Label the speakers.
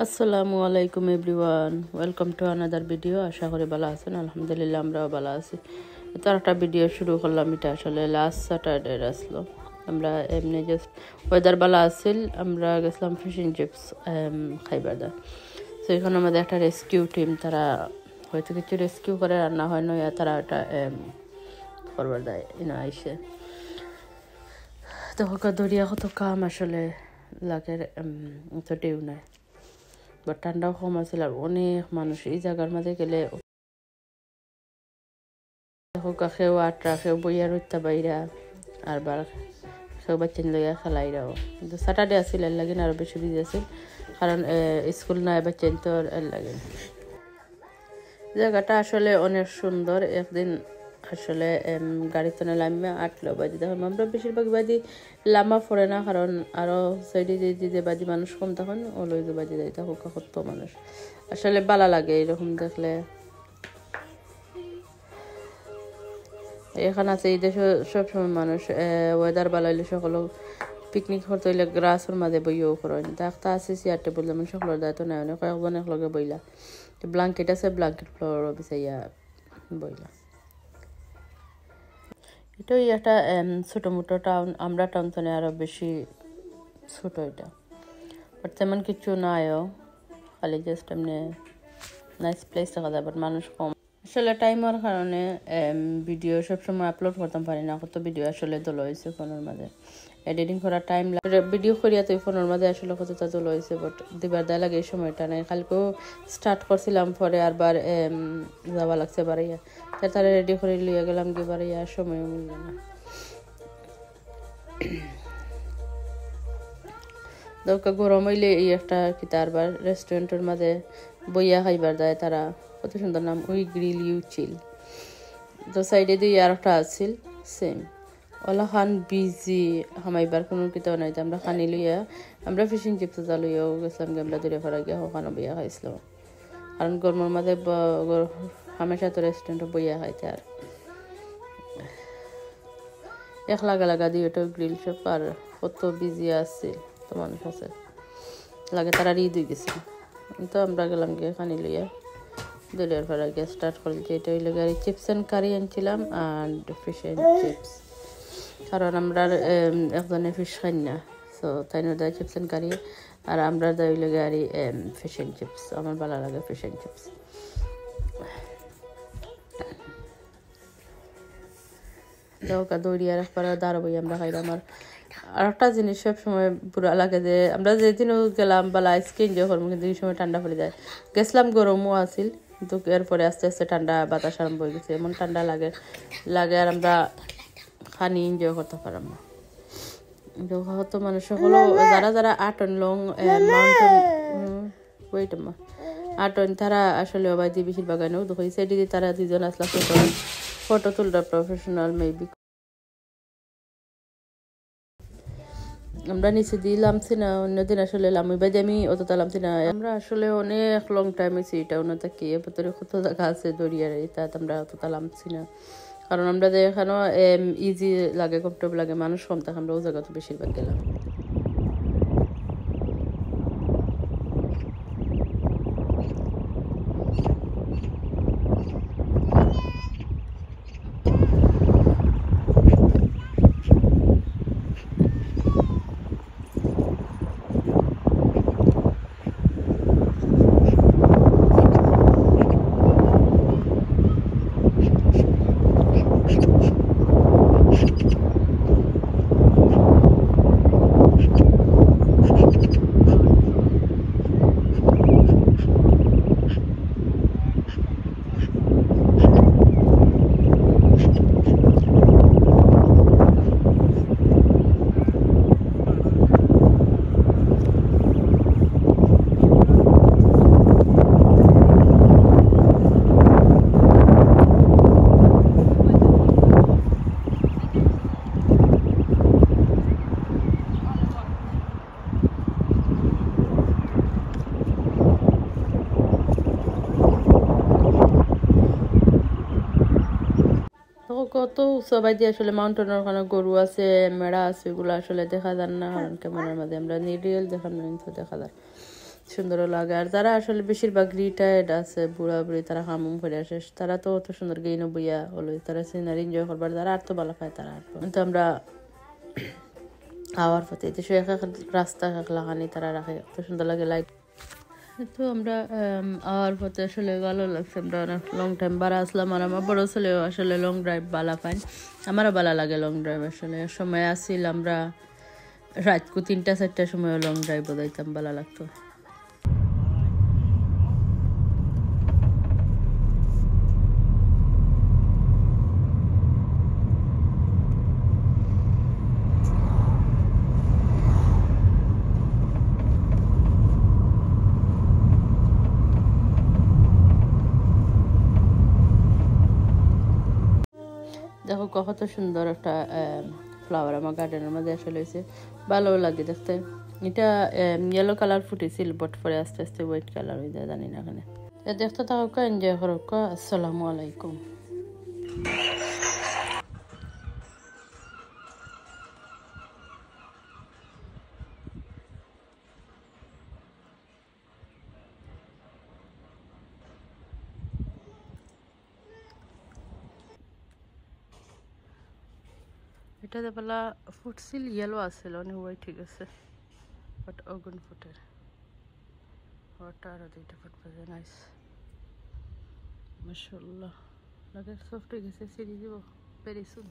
Speaker 1: আসসালামু আলাইকুম everyone, welcome to another video. আশা করি ভালো আছেন। আলহামদুলিল্লাহ আমরাও ভালো আছি। তো একটা ভিডিও শুরু করলাম। এটা আসলে লাস্ট স্যাটারডে আসলো। আমরা এমনি জাস্ট ওয়েদার ভালো আছিল, আমরা গেছিলাম ফিশিং চিপস খাইবার দা। তো এখানে আমাদের একটা রেস্কিউ টিম, তারা হয়তো কিছু রেস্কিউ করে রান্না হয় নয়, তারা একটা করবার দেয় ইনা আইসে। তো দরিয়া কত কাম আসলে লাগে, অত ঢেউ নাই, বা ঠান্ডাও কম আছিল আর অনেক মানুষ এই জায়গার মাঝে গেলে সেও আটরা সেও বইয়া রইতা বাইরা আর বার সেও বাচ্চান লইয়া খেলাইরাও। কিন্তু স্যাটারডে আছিল এর লাগিন আরো বেশি বিজি আছিল, কারণ স্কুল নাই বাচ্চান তো এর লাগিন। জায়গাটা আসলে অনেক সুন্দর। একদিন আসলে গাড়িতে লামা 8 বাজে তখন আমরা বেশিরভাগ বাজি লামা পড়ে না, কারণ আরো সাইডে যে বাজি মানুষ কম তখন ওই বাজি যাইতে হোক কত মানুষ আসলে ভালো লাগে এরকম দেখলে। এখানে আছে এই দেশে সবসময় মানুষ ওয়েদার ভালো হইলে সকল পিকনিক করতে হইলে গ্রাসের মাঝে বইও করেন। একটা আছে চেয়ার টেবিল, যেমন সকলের দায়িত্ব নেয় অনেক কয়েকজন একলগে বইলা, ব্লাঙ্কেট আছে ব্লাঙ্কেট ফ্লোর বিছাইয়া বইলা। এটাই একটা ছোটো মোটো টাউন, আমরা টাউন তো আরো বেশি ছোটো এটা, বাট তেমন কিছু নাইও, খালি জাস্ট এমনি নাইস প্লেস দেখা যায়, বাট মানুষ কম। আসলে টাইমের কারণে ভিডিও সবসময় আপলোড করতে পারি না, কত ভিডিও আসলে দল হয়েছে ফোনের মাঝে, এডিটিং করার টাইম লাগে, ভিডিও করিয়া তো ফোনের মাঝে আসলে কতটা দল হয়েছে, বাট দিবার দেয় লাগে এই সময়টা নেই। কালকেও স্টার্ট করছিলাম, পরে আরবার যাওয়া লাগছে বাড়াইয়া, তারা রেডি করে লিয়ে গেলাম গিয়ে বাড়াইয়া, আর সময়ও মিলল না। দরকার গরম হইলে এই একটা কি তারবার রেস্টুরেন্টের মাঝে বইয়া খাইবার দেয় তারা, কত সুন্দর নাম, উই গ্রিল ইউ চিল। তো সাইডে দিয়ে আর একটা আছিল সেম, ওলা খান বিজি হামাইবার কোনো কিতাও নাই। আমরা খানি লইয়া আমরা ফিশিং চিপস যা লইয়াও গেছিলাম, আমরা দূরে ফেরা গিয়া ওখানে বইয়া খাইছিলাম, কারণ গরমের মাঝে হামেশা তো রেস্টুরেন্টে বইয়া খাইতে আর এক লাগা দিয়ে ওটা গ্রিল শপ, আর কত বিজি আছিল তো মানুষ আছে লাগে, তারা ঈদ হয়ে গেছে। তো আমরা গেলাম গিয়ে খানি লইয়া দলের ফেরা গিয়ে স্টার্ট করেছি। এটা হইলে গাড়ি চিপস অ্যান্ড কারি আনছিলাম আর ফিশ অ্যান্ড চিপস, কারণ আমরা একজনে ফিশ খাই না, সো তাই না দেয় চিপস অ্যান্ড কারি, আর আমরা দেয় হইলে গাড়ি ফিশ অ্যান্ড চিপস। আমার ভালো লাগে ফিশ অ্যান্ড চিপস। দৌড়িয়ে রাখবার দাঁড়াবই আমরা খাইলাম। আর একটা জিনিস সব সময় বুড়া লাগে যে আমরা যেদিনও গেলাম বালা আইসক্রিম এনজয় করবো, কিন্তু এই সময় ঠান্ডা পড়ে যায়। গেছিলাম গরমও আছিল, কিন্তু এরপরে আস্তে আস্তে ঠান্ডা বাতাস আরম্ভ হয়ে গেছে, এমন ঠান্ডা লাগে আর আমরা খানি এনজয় করতে পারলাম না। হয়তো মানুষ হলো যারা আটন লং মাউন্টেন আটন, তারা আসলে অবাধি বেশিরভাগ আনেও দেখি সাইডে দিয়ে তারা দুজন আসলা ফটো তুলটা প্রফেশনাল মেবি। আমরা নিচে দিয়ে লামছি না, অন্যদিন আসলে লামি বাজে আমি অত লামছি না। আমরা আসলে অনেক লং টাইম হয়েছি এটা অন্য থাকি, ভেতরে কত জায়গা আছে দরিয়ার, তাত আমরা অত লামছি না, কারণ আমরা যে এখানেও ইজি লাগে, কমফর্টেবল লাগে, মানুষ কম থাকে, আমরা ও জায়গা তো বেশিরভাগ গেলাম। কত সবাই দিয়ে আসলে মাউন্টেনের ওখানে গরু আছে, মেড়া আছে, এগুলো আসলে দেখা যান না, কারণ ক্যামেরার মাঝে আমরা নিরিয়াল দেখানো দেখা যায়। সুন্দরও লাগে। আর যারা আসলে বেশিরভাগ রিটায়ার্ড আছে বুড়া বুড়ি, তারা হামুম করে আসে, তারা তো অত সুন্দর গেইনো বইয়া হলো, তারা সিনারি এনজয় করবার, যারা আর তো ভালো খায় তারা আর কিন্তু আমরা আওয়ার পথে দেশে এক এক রাস্তা এক লাগানি তারা রাখে, অত সুন্দর লাগে লাইট। তো আমরা আওয়ার পথে আসলে ভালো লাগছে, আমরা অনেক লং টাইম বাড়া আসলাম। আর আমার বড় ছেলেও আসলে লং ড্রাইভ বালা পাই, আমারও ভালো লাগে লং ড্রাইভ। আসলে সময় আসছিল আমরা রাতকু 3টা-4টার সময় লং ড্রাইভ বোঝাইতাম, ভালো লাগতো। দেখো কত সুন্দর একটা ফ্লাওয়ার আমার গার্ডেনের মধ্যে আসলে হয়েছে, ভালো লাগে দেখতে। এটা ইয়েলো কালার ফুটেছিল, বাট পরে আস্তে আস্তে হোয়াইট কালার হয়ে যায়, জানি না এখানে। দেখতে থাকো, এনজয় করো। আসসালামু আলাইকুম। এটাতে বেলা ফুটছিল, ইয়েলো আসছিল, অনেক হোয়াইট ঠিক আছে, বাট অগুন ফুটের ওটা আরো 2টা ফুট বাজে। নাইস, মাশাআল্লাহ। লাগে সফট হয়ে গেছে, সিঁড়ি দিব ভেরি সুন।